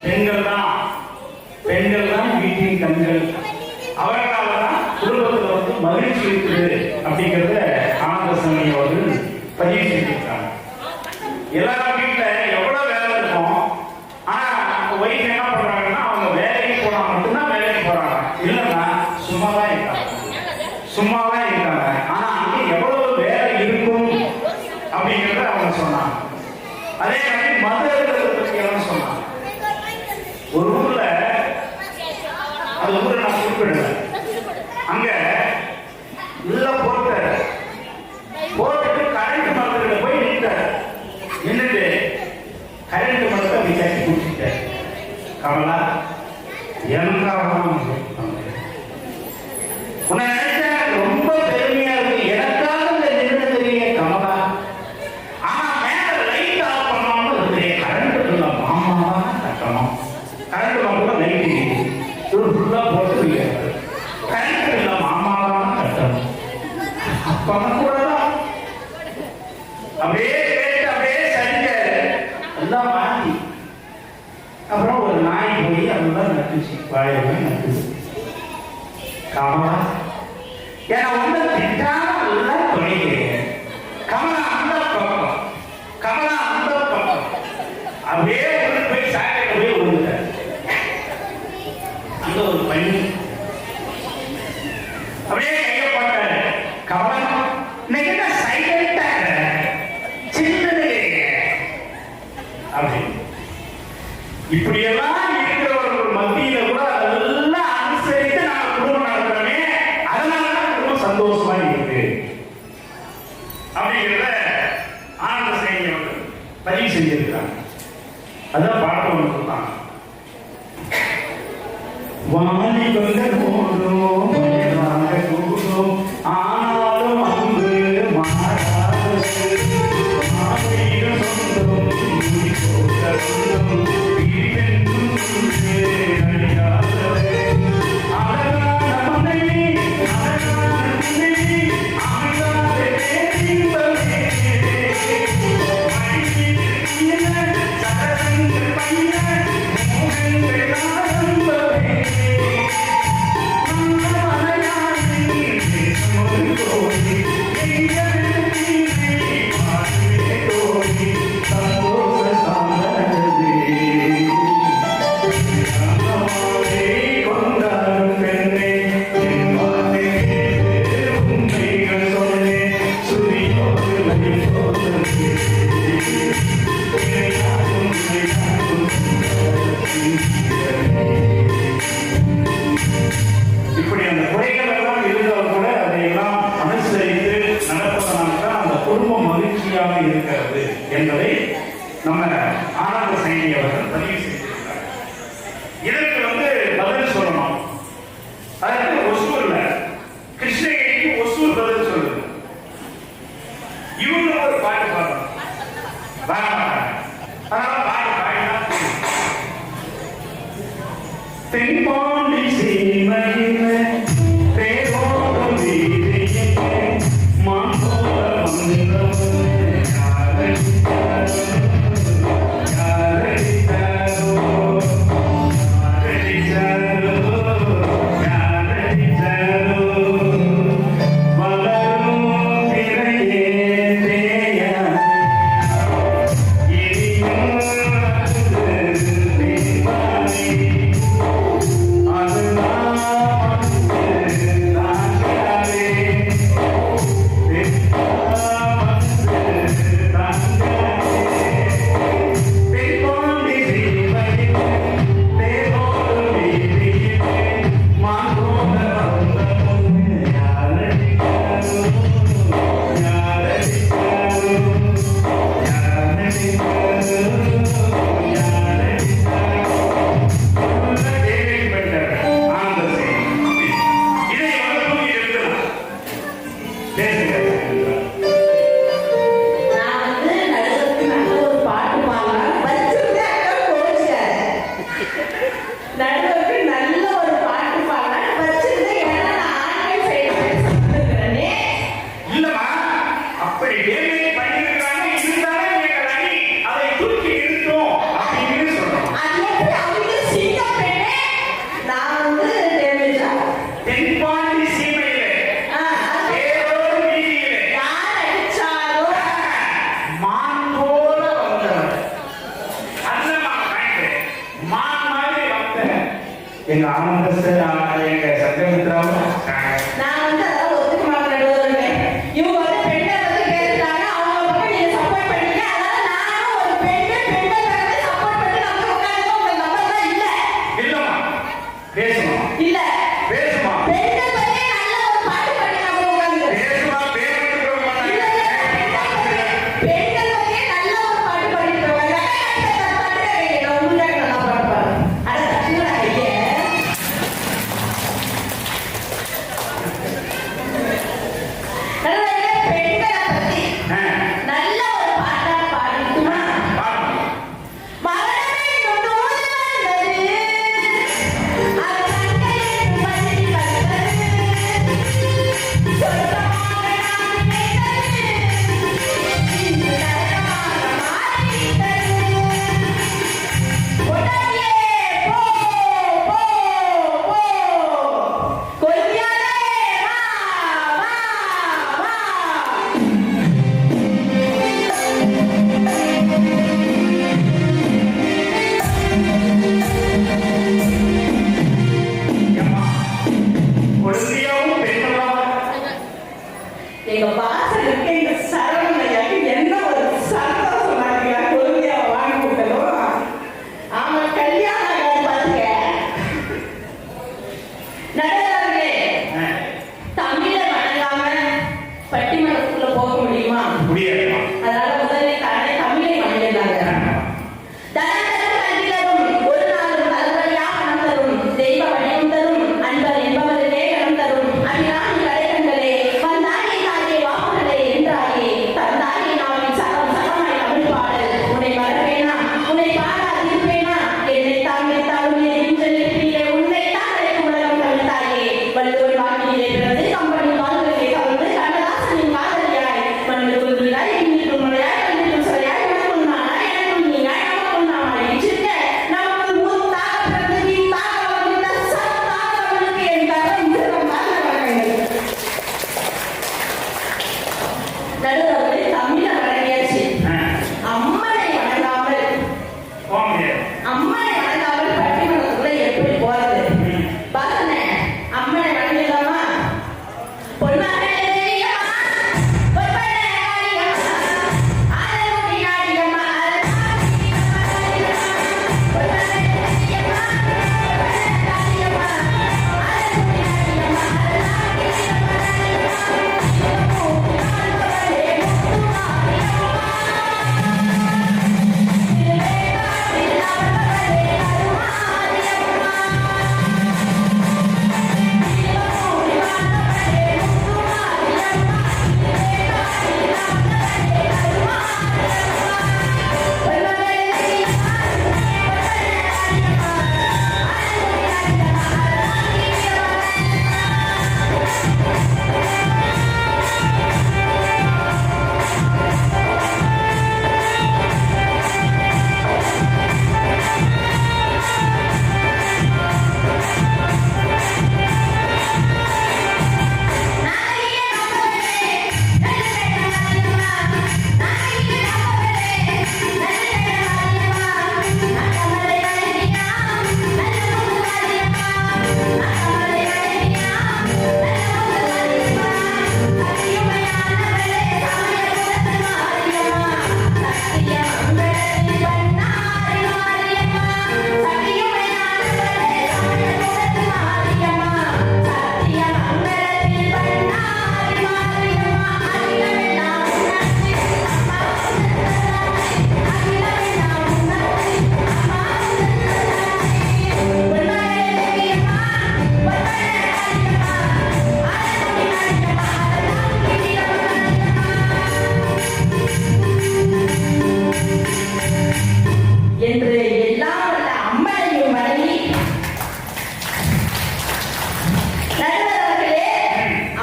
பெண்கள் தான் வீட்டின் கண்கள். அவர்களால தான் குடும்பத்தில் வந்து மகிழ்ச்சி இருக்குது அப்படிங்கிறத ஆனந்தசாமி அவர்கள் பதிவு செஞ்சிருக்காங்க. எல்லாரும் வீட்டுல எவ்வளவு வேலை இருக்கும், ஆனா ஒய்ஃப் என்ன பண்றாங்கன்னா அவங்க வேலைக்கு போனா மட்டும்தான் வேலைக்கு போறாங்க, இல்லைன்னா சும்மாதான் இருக்காங்க. ஆனா அங்க எவ்வளவு வேலை இருக்கும் அப்படிங்கிறத அவங்க சொன்னாங்க. அதே மாதிரி மதத்தை பத்தி எல்லாம் சொன்னாங்க. ஒரு ஊர்ல, அது ஊரை நான் குறிப்பிடல, அங்க உள்ள போட்டுட்டு கரண்ட் மரத்துல போய் நின்றுட்டு கரண்ட் மரத்தை அப்படி கட்டி குடிச்சிட்டாரு. கமலா உன்னை நினைச்சா ரொம்ப பெருமையா இருக்கு, எனக்காக நின்று தெரிய கமலா. ஆனா மேல லைட் ஆஃப் பண்ணாம இருக்கு. கரண்ட் இல்ல மாமா கட்டணும், கரண்ட் மட்டும் லைட் ஃபுல்லா போட்டு கரண்ட் இல்ல மாமா கட்டணும். கூட அப்படியே கேட்டு அப்படியே சரிஞ்சாரு, எல்லாம் மாற்றி. அப்புறம் ஒரு நாய் போய் அதுதான் நட்டுச்சு, வாயில நட்டுச்சு. கமலா ஏன்னா ஒண்ணு திட்டாம துணைக்கிறேன். கமலா அந்த பக்கம், அப்படியே போய் சாக்கையில போய் விழுந்துட்டார். அந்த ஒரு பணி அப்படியே கைய போட்டாரு. கமலா இன்னைக்கு சைலண்டா சின்னது அப்படி இப்படியெல்லாம் இருக்கிறவர்கள் மத்தியில கூட அதெல்லாம் அனுசரித்து நாங்கள் குடும்பம் நடத்துறோமே, அதனாலதான் குடும்பம் சந்தோஷமா இருக்கு அப்படிங்கிறத ஆனந்தசாமி அவர்கள் பதிவு செஞ்சிருக்கிறாங்க. அதான் பாட்டு ஒன்று சொன்னாங்க. வாணி கொண்ட கூடும் கூடும் ஆனாலும் அன்பு மாறாது ஆணையும் சொந்தம் சொந்தம் இப்படி அந்த குறைகள் எல்லாம் இருந்தால் கூட அதையெல்லாம் அனுசரித்து நடப்பதனால்தான் அந்த குடும்பம் மகிழ்ச்சியாக இருக்கிறது என்பதை நம்ம ஆனந்தசாமி அவர்கள் பதிவு செய்திருக்கிறார். இதற்கு வந்து பதில் சொல்லணும். அதற்கு ஒசூர்ல கிருஷ்ணகிரிக்கு ஒசூர் பதில் சொல்லுது. இவங்க ஒரு பாட்டு பாடுறாங்க, தென்பாண்டி சீமையில தேரோடும் வீதியில மாசோர மந்திரம் எங்க ஆனந்த எங்க சங்கமித்ராவும் நான் வந்து அதாவது ஒத்துக்க மாட்டேன். இவங்க வந்து பெண்ணை வந்து பேசுறாங்க, அவங்க பக்கம் நீங்க சப்போர்ட் பண்ணீங்க. அதனால நானும் ஒரு பெண்கள் சப்போர்ட் பண்ணி நம்ம உட்கார்ந்து உங்க நம்பர் தான் இல்ல. இல்லம்மா பேசணும். இல்ல பேசுமா. பெண்கள் பத்தி நல்ல ஒரு பாட்டு பண்ணி நம்ம உட்கார்ந்து. பேசுமா பேசுறது மாட்டாங்க. பெண்கள் பத்தி நல்ல ஒரு பாட்டு பண்ணிட்டு இருக்காங்க. நான் உங்களுக்கு நல்லா பாட்டு பாடுறேன். அட தட்டுடா கையே. பெண்களை பத்தி நல்ல ஒரு பாட்டா பாடிட்டுமா? மரணமே கொண்டு வந்தது, அது கண்களில் மண்ணி வந்தது, சொர்க்கமாக நான் நினைத்தது, இன்று நரகமாக மாறிவிட்டது. உடனே போ போ போ, கொய்யாலே வா வா வா. ஏம்மா, கொழுந்தியாவும் பெண்களாவும் எங்க வாசலுக்கு எங்க சரவணையாக்கு என்ன ஒரு சந்தோஷம் பாத்தீங்களா? கொழுந்தியாவை வாங்கி கொடுத்ததும் ஆமா கல்யாணம் ஆகாது பாருங்க. நடுவர்களே, தமிழை வணங்காம பட்டிமன்றத்துக்குள்ள போக முடியுமா? முடியாதுமா. அதனால முதலில் தானே தமிழை வணங்கினாங்க. தனந்தரும் கல்விதரும் ஒரு நாளும் தலைவலியா பணம் தரும், தெய்வ வடிவம் தரும், அன்பர் என்பவர்களே கணம் தரும், அபிராமி கடைகண்டலே வந்தாயே தாயே வாக்குகளே என்றாயே, தந்தாயே நாவின் சரம் சரமாய் தமிழ் பாடல், உன்னை மறப்பேனா உன்னை பாடாதிருப்பேனா, என்னை தாழ்ந்தாலும் நெஞ்சிலே உன்னை தாழை உலகம் கவிழ்த்தாயே, வள்ளுவர் வாக்கிலே பிறந்து கம்பெனி வாழ்விலே கவர்ந்து கண்ணதாசனின் காதலியாய் மண்ணுக்குள் நீராய் இன்னிக்கும் மழையாய் கண்ணிக்கும் சிலையாய் உனக்கும் நானாய் எனக்கும் நீயாய் நமக்கும் நாமாய் வீற்றிருக்க, நமக்கு மூத்தாக பிறந்து வீத்தாக வந்திருந்த சத்தாக அவனுக்கு என் கரம் திரும்ப வணக்கங்கள். நடுவர்களே, தமிழை வணங்கியாச்சு. அம்மனை வணங்காமல் போக முடியாது. அம்மனை வணங்காமல் பட்டிமன்றத்துக்குள்ள எப்படி போறது? பாருங்க, அம்மனை வணங்கிடலாமா? பொன்மகளே தேவியம்மா, பொற்பனை காளியம்மா, ஆலமுடி நாடியம்மா, பொன்மகளே தேவியம்மா, பொற்பனை காளியம்மா, ஆலமுடி நாடியம்மா, என்று எல்லாம் வல்ல அம்மனையும் வணங்கி, நடுவர்களே,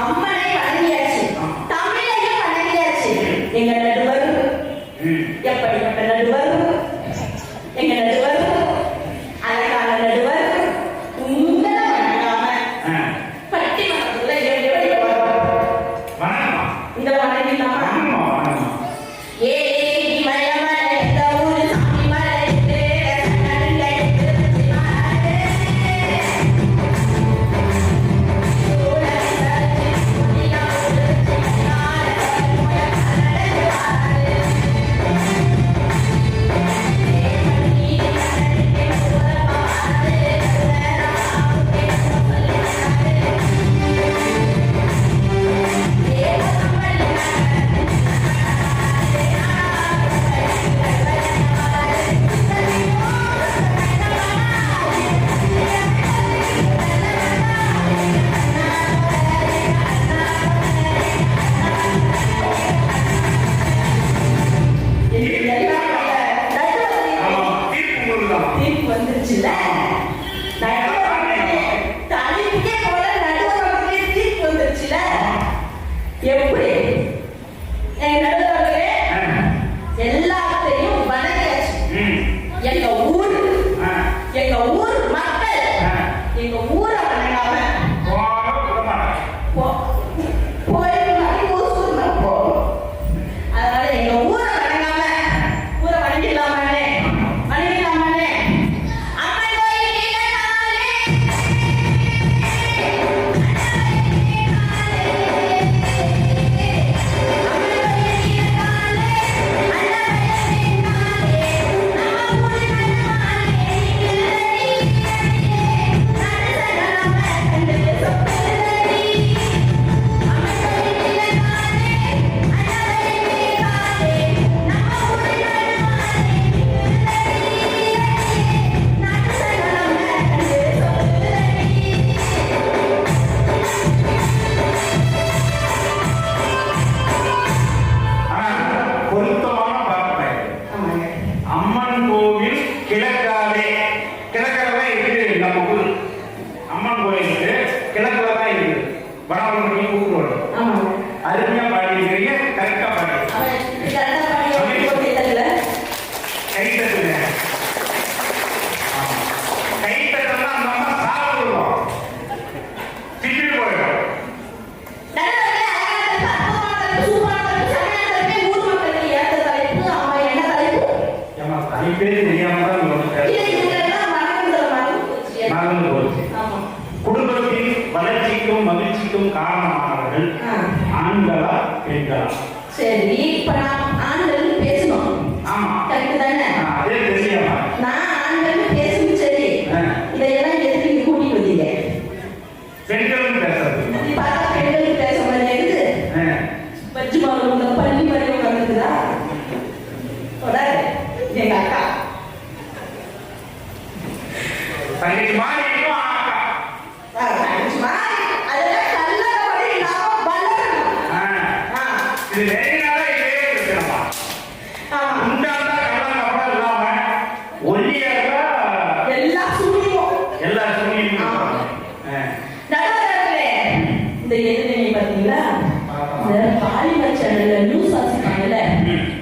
அம்மனை வணங்கியாச்சு, தமிழையும் வணங்கியாச்சு. எங்க நடுவர் எப்படிப்பட்ட நடுவர்? எங்க நடுவர் அழகான நடுவர். உங்களை வணங்காம பட்டிமன்றத்துக்குள்ள எப்படி போறோம்? வணக்கம். இந்த வணங்கிடலாமா? ஏ மயமலை இந்த ஊரு சாமி மலை தீர்ப்பு வந்துருச்சுல்ல, தலைப்புக்கே போல நடுவர்களே தீர்ப்பு வந்துருச்சுல்ல. எப்படி நடுவர்களே எல்லாத்தையும் வணங்கியாச்சு. எங்க ஊர் மக்கள் எங்க ஊரை வணங்காம அதனால எங்க ஊரை வணங்காம ஊரை வணங்கிடலாமானே வணங்கிடலாமானே. அம்மன் கோயில் அருமையா பாடிக்கிறீங்க, கரெக்டா பாடி கைத்தட்டா அந்த அம்மா சாப்பிடுவோம் திட்டு போயிடும். தலைப்பே தெரியாம மறந்து போச்சு. குடும்பத்தின் வளர்ச்சிக்கும் மகிழ்ச்சிக்கும் காரணமானவர்கள் ஆண்களா பெண்களா? சரி, இப்ப நான் ஆண்கள் பேசணும். ஆமா, கரெக்ட் தானே? அதே தெரியாமா நான் ஆண்கள் பேசணும். சரி, இதையெல்லாம் எதுக்கு நீங்க கூட்டி வந்தீங்க? பெண்களும் பேசுறது பார்த்தா பெண்களும் பேச மாதிரி இருக்குது. பஜ்ஜி மாவு இந்த பள்ளி மாதிரி உட்காந்துக்குதா? எங்க அக்கா தங்கச்சி மாதிரி இருக்கும். தங்கச்சி மாதிரி அதெல்லாம் கல்லற மாதிரி நாம வளரணும். இது நிறைய நாளா இதே இருக்கணுமா? உண்டாந்தா கல்யாணம் அப்புறம் இல்லாம ஒல்லியாக எல்லா சூழ்நிலையும் நடுவர்களே, இந்த எதிர்நீங்க பாத்தீங்களா? இந்த பாலிமர் சேனல்ல நியூஸ் வாசிப்பாங்கல்ல,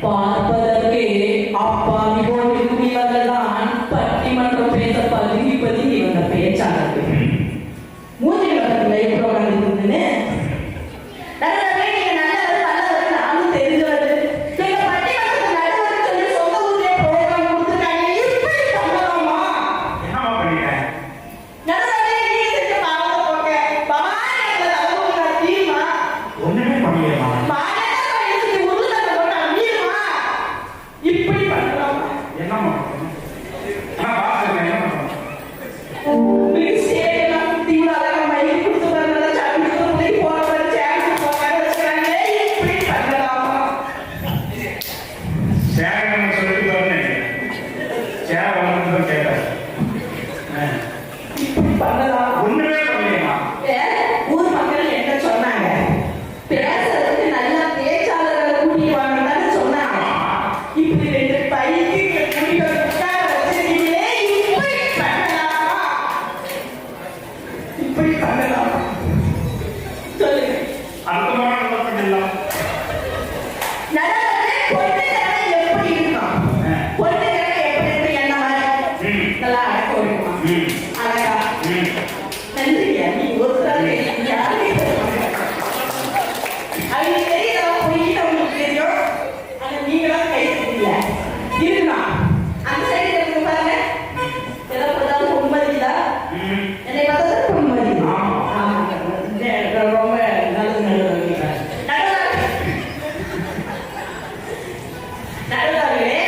பார்ப்பதற்கு அப்பாவி போட்டு குடிவர்கள் தான் பட்டிமன்றம் பேச பதுங்கி வந்த பேச்சாளர்கள் மூஞ்சில பார்த்தீங்களா எப்படி உட்காந்துருக்குன்னு. நடுவர்களே, நீங்க நல்லவர் நல்லவர் நானும் தெரிஞ்சவர். எங்க பட்டிமன்றத்துக்கு நடுவர் சொல்லி சொந்த ஊர்லயே ப்ரோக்ராம் கொடுத்துருக்காங்க. இப்படி பண்ணலாமா? என்னமா பண்ணிட்டேன்? நடுவர்களே, நீங்க செஞ்ச பாவத்தை போக பவானி எங்களை தகுதியா தீர்மா ஒண்ணுமே பண்ணலையம்மா. இப்படி பண்ணலாமா? என்னம்மா என்ன பண்ணுறோம்? சேகரன் சொல்லிட்டு வரேன். சேர் வந்து கேட்டார். ஒண்ணுமே பண்ணலையம்மா. ஊர் மக்கள் என்ன சொன்னாங்க? பேசுறதுக்கு நல்ல பேச்சாளர்களை கூட்டி வாங்கன்னு சொன்னாங்க. இப்படி ரெண்டு பைக்கு கூட்டிட்டு உட்கார வச்சிருக்கீங்களே, இப்படி பண்ணலாமா? இப்படி பண்ணலாமா? சொல்லுங்க. அர்த்தமான பண்ணிடலாம். நடுவர்களே, பொண்ணுங்கிறவங்க எப்படி இருக்கும்? பொண்ணுங்கிறவங்க எப்படி இருக்கு? என்ன மாதிரி? நல்லா அடக்க ஒடுக்கமா? அழகா? நன்றிங்க. நீ ஒருத்தராக யாருமே அவங்க தெரியல, போயிட்டு அவங்களுக்கு தெரியும். ஆனா நீங்களாம் கை தெரியல இருந்தா அந்த சைடு இருக்கு பாருங்க. எதை பார்த்தாலும் பொன்மதிதா, என்னை பார்த்தா பொன்மதிதா. ரொம்ப நல்லது. நடுவர்களே,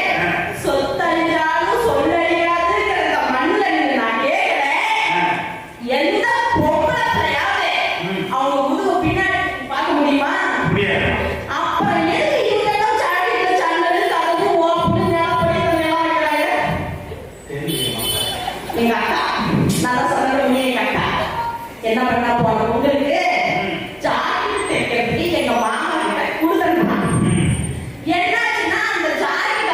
சொத்தழிஞ்சாலும் சொல்லழியாதுங்கிற இந்த மண்ணில் நின்று நான் கேட்கிறேன். எந்த பொம்பளையாவது அவங்க முதுகு பின்னாடி பார்க்க முடியுமா? அப்புறம் எதுக்கு இவங்க சாட்டிட்டு சண்டை தரது ஓப்பு நிலப்படி நிலம் வைக்கிறாங்க? எங்க அக்கா நல்லா சொன்னீங்க. எங்க அக்கா என்ன பண்ணா போன உங்களுக்கு ஜாக்கெட் தைக்கிறதுக்கு எங்க மாமா கிட்ட கொடுத்துருப்பாங்க. என்னாச்சுன்னா அந்த ஜாக்கெட்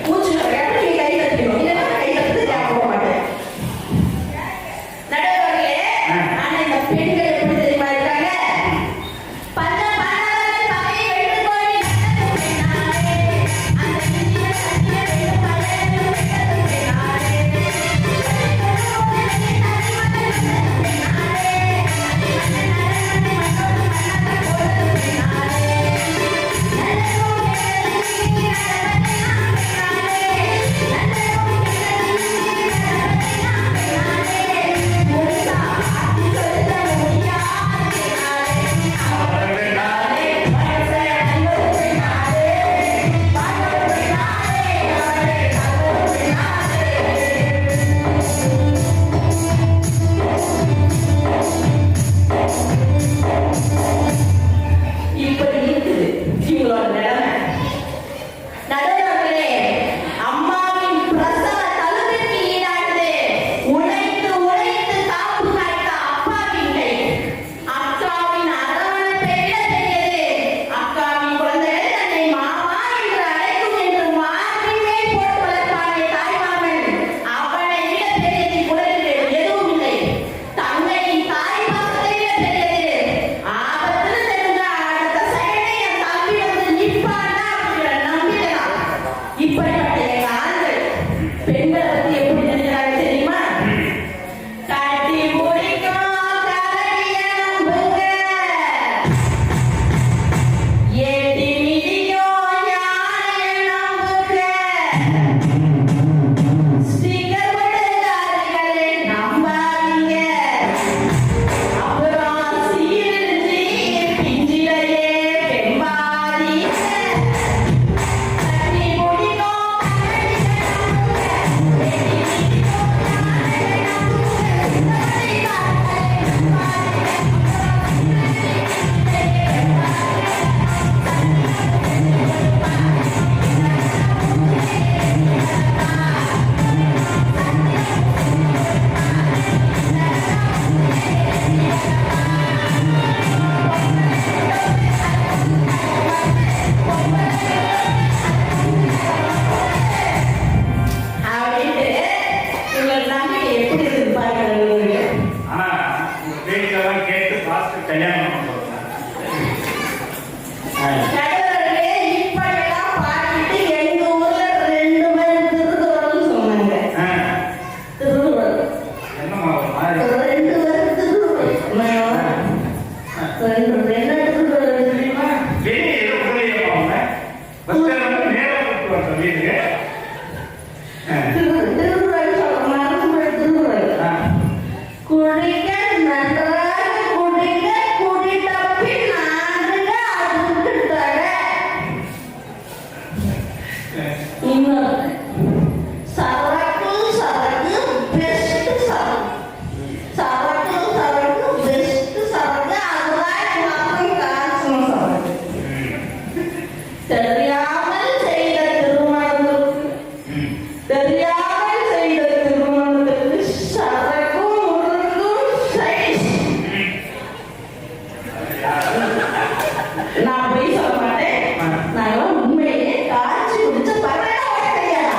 மூச்சு விளையாட்டு நீங்க கை தட்டிக்கணும். இல்லைன்னா கை தட்டுறது ஞாபகம் போக மாட்டேன். நடுவர்களே, ஆனா இந்த பெண்கள் எப்படி தெரியுமா இருக்காங்க? பஞ்ச பாண்டவர்கள் பகையை வெட்டுக்கோடி கண்டதும் பெண்ணாலே. அந்த இந்திய சத்திய வெட்டும் பகையையும் வெட்டதும் பெண்ணாலே. இப்படி இருக்குது இவங்களோட நிலைமை. நடுவர்களே, அம்மாவின் பிரசவ தழுவிற்கு ஈடானது உழைத்து உழைத்து காப்பு காத்த அப்பாவின் கை. அக்காவின் அரவணைப்பை விட பெரியது. அக்காவின் குழந்தைகள் தன்னை மாமா என்று அழைக்கும் என்று மாற்றி மேல் போட்டு வளர்ப்பானே தாய்மாமன், அவனை விட பெரியது உலகில் எதுவும் இல்லை. தங்கையின் தாய் பாசத்தை விட பெரியது. ஆபத்து தெரிஞ்சா அடுத்த செயலை என் தம்பி வந்து நிற்பானா அப்படிங்கிற நம்பிக்கை தான். இப்படிப்பட்ட எங்க ஆண்கள் பெண்களை பத்தி எப்படி நினைக்கிறாங்க தெரியுமா? கட்டி முடிக்கும் கரடிய நம்புங்க, ஏட்டி மிதிக்கும் யானைய நம்புங்க, ஸ்டிக்கர் போட்டுக்காரர்களை நம்பாதீங்க, அப்புறம் சீரிழிஞ்சி பிஞ்சிலையே பெம்பாதீங்க. கட்டி முடிக்கும் கரடிய நம்புங்க, ஏட்டி மிதிக்கும் யானைய நம்புங்க, ஸ்டிக்கர் போட்டுக்காரர்களை அப்படின்ட்டு இவங்க நம்பிக்கை எப்படி இருப்பாங்க? ஆனா உங்க பேச்செல்லாம் கேட்டு பார்த்து கல்யாணம் பண்ண சொல்றேன். நடுவர்களே, இப்படியெல்லாம் பாடிட்டு எங்க ஊர்ல 2 பேர் திருக்குறள்னு சொன்னாங்க. திருக்குறள் என்னம்மா ஒரு மாதிரி 2 பேர் திருக்குறள். என்ன திருக்குறள் தெரியுமா? வெளியே ஏதோ உள்ளே போவாங்க. பஸ் ஸ்டாண்ட்ல வந்து நேரா கூப்பிட்டு வர வீட்டுக்கு. திருக்குறள் சொல்றாங்க. திருக்குறள் குடிக்க நன்றாக குடிக்க குடி தப்பி நாடுக அதுக்கு தர. இன்னொரு சரக்கு சரக்கு பெஸ்ட் சரக்கு. சரக்கு சரக்கு பெஸ்ட் சரக்கு. அதுதான் மக்கள் காசு சரக்கு. தெரியாமல் செய்த திருமணத்துக்கு தெரியாமல் செய்த திருமணத்துக்கு சரக்கும் முருங்கும் சைஸ். நான் போய் சொல்ல மாட்டேன். நாங்களாம் உண்மையிலே காய்ச்சி குடிச்ச பரவாயில்ல கிடையாது.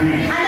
ம்.